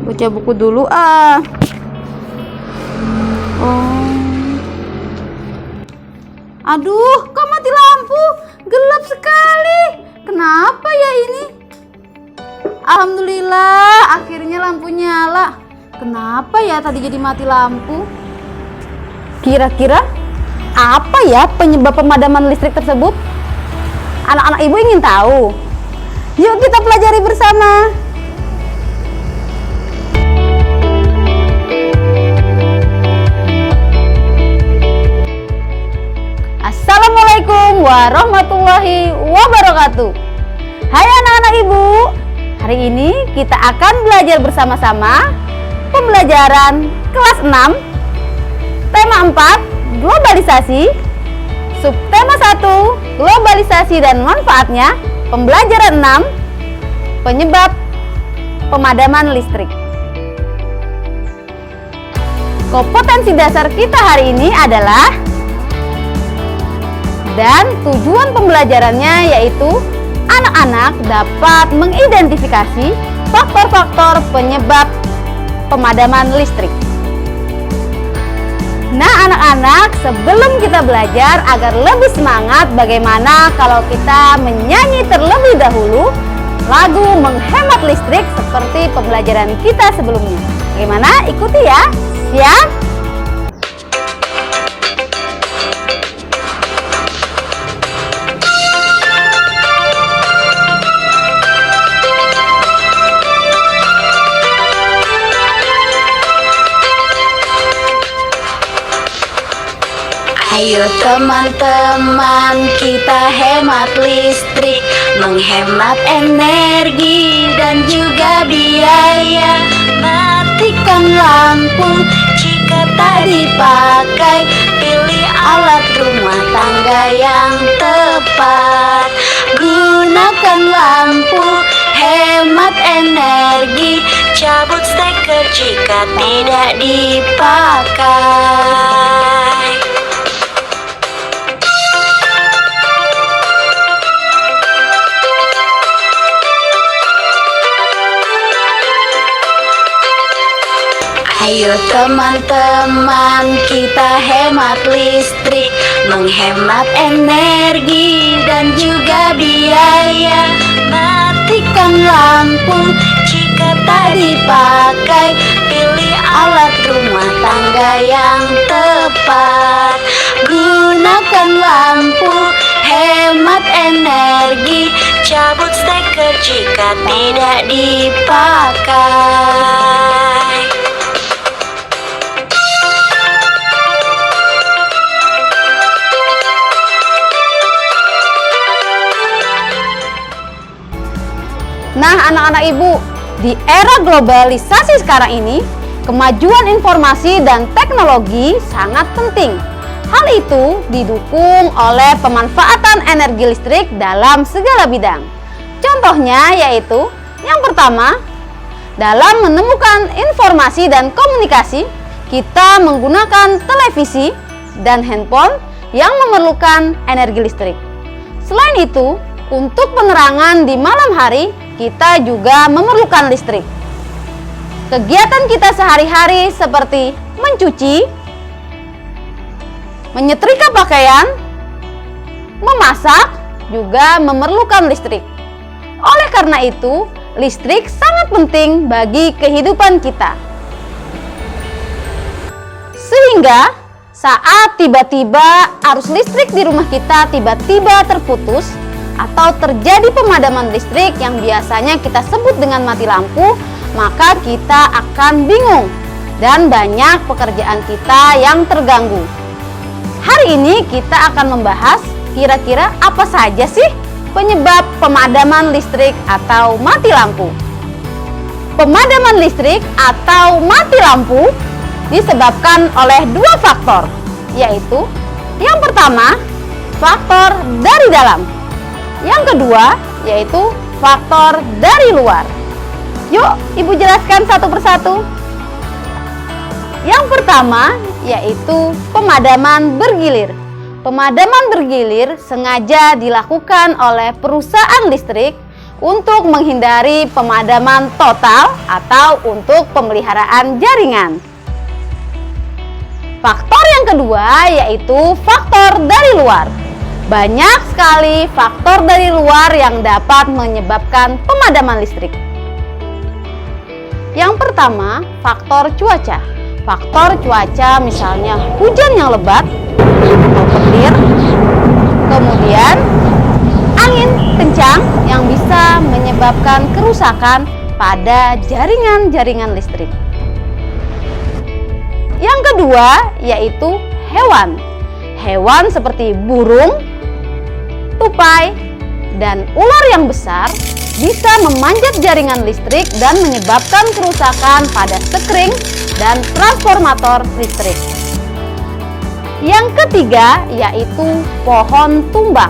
Baca buku dulu ah. Oh. Aduh, kok mati lampu? Gelap sekali. Kenapa ya ini? Alhamdulillah, akhirnya lampu nyala. Kenapa ya tadi jadi mati lampu? Kira-kira apa ya penyebab pemadaman listrik tersebut? Anak-anak ibu ingin tahu. Yuk kita pelajari bersama. Assalamualaikum warahmatullahi wabarakatuh. Hai anak-anak ibu. Hari ini kita akan belajar bersama-sama pembelajaran kelas 6, tema 4, globalisasi, subtema 1, globalisasi dan manfaatnya, pembelajaran 6, penyebab pemadaman listrik. Kompetensi dasar kita hari ini adalah, dan tujuan pembelajarannya yaitu anak-anak dapat mengidentifikasi faktor-faktor penyebab pemadaman listrik. Nah anak-anak, sebelum kita belajar agar lebih semangat, bagaimana kalau kita menyanyi terlebih dahulu lagu menghemat listrik seperti pembelajaran kita sebelumnya. Bagaimana? Ikuti ya. Siap? Ayo teman-teman kita hemat listrik, menghemat energi dan juga biaya. Matikan lampu jika tak dipakai, pilih alat rumah tangga yang tepat. Gunakan lampu, hemat energi, cabut steker jika tidak dipakai. Ayo teman-teman kita hemat listrik, menghemat energi dan juga biaya. Matikan lampu jika tak dipakai, pilih alat rumah tangga yang tepat. Gunakan lampu, hemat energi, cabut steker jika tidak dipakai. Nah anak-anak ibu, di era globalisasi sekarang ini, kemajuan informasi dan teknologi sangat penting. Hal itu didukung oleh pemanfaatan energi listrik dalam segala bidang. Contohnya yaitu, yang pertama, dalam menemukan informasi dan komunikasi, kita menggunakan televisi dan handphone yang memerlukan energi listrik. Selain itu, untuk penerangan di malam hari, kita juga memerlukan listrik. Kegiatan kita sehari-hari seperti mencuci, menyetrika pakaian, memasak juga memerlukan listrik. Oleh karena itu, listrik sangat penting bagi kehidupan kita. Sehingga saat tiba-tiba arus listrik di rumah kita tiba-tiba terputus, atau terjadi pemadaman listrik yang biasanya kita sebut dengan mati lampu, maka kita akan bingung dan banyak pekerjaan kita yang terganggu. Hari ini kita akan membahas kira-kira apa saja sih penyebab pemadaman listrik atau mati lampu. Pemadaman listrik atau mati lampu disebabkan oleh dua faktor, yaitu yang pertama, faktor dari dalam. Yang kedua, yaitu faktor dari luar. Yuk, ibu jelaskan satu persatu. Yang pertama, yaitu pemadaman bergilir. Pemadaman bergilir sengaja dilakukan oleh perusahaan listrik untuk menghindari pemadaman total atau untuk pemeliharaan jaringan. Faktor yang kedua yaitu faktor dari luar. Banyak sekali faktor dari luar yang dapat menyebabkan pemadaman listrik. Yang pertama, faktor cuaca. Faktor cuaca misalnya hujan yang lebat atau petir, kemudian angin kencang yang bisa menyebabkan kerusakan pada jaringan-jaringan listrik. Yang kedua yaitu hewan. Hewan seperti burung, tupai, dan ular yang besar bisa memanjat jaringan listrik dan menyebabkan kerusakan pada sekring dan transformator listrik. Yang ketiga yaitu pohon tumbang.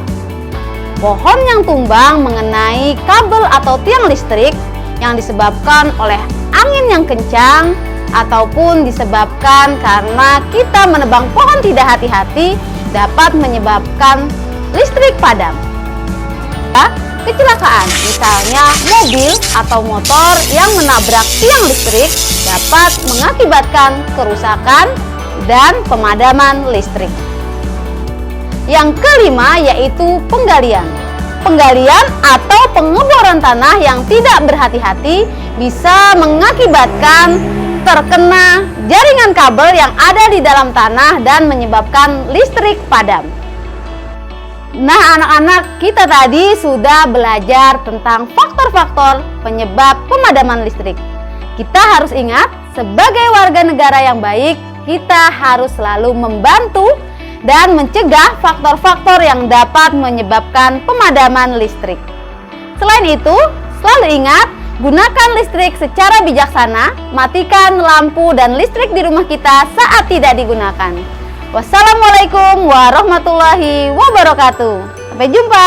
Pohon yang tumbang mengenai kabel atau tiang listrik yang disebabkan oleh angin yang kencang ataupun disebabkan karena kita menebang pohon tidak hati-hati dapat menyebabkan listrik padam. Kecelakaan, misalnya mobil atau motor yang menabrak tiang listrik dapat mengakibatkan kerusakan dan pemadaman listrik. Yang kelima yaitu penggalian. Penggalian atau pengeboran tanah yang tidak berhati-hati bisa mengakibatkan terkena jaringan kabel yang ada di dalam tanah dan menyebabkan listrik padam. Nah, anak-anak, kita tadi sudah belajar tentang faktor-faktor penyebab pemadaman listrik. Kita harus ingat, sebagai warga negara yang baik, kita harus selalu membantu dan mencegah faktor-faktor yang dapat menyebabkan pemadaman listrik. Selain itu, selalu ingat, gunakan listrik secara bijaksana, matikan lampu dan listrik di rumah kita saat tidak digunakan. Wassalamualaikum warahmatullahi wabarakatuh. Sampai jumpa.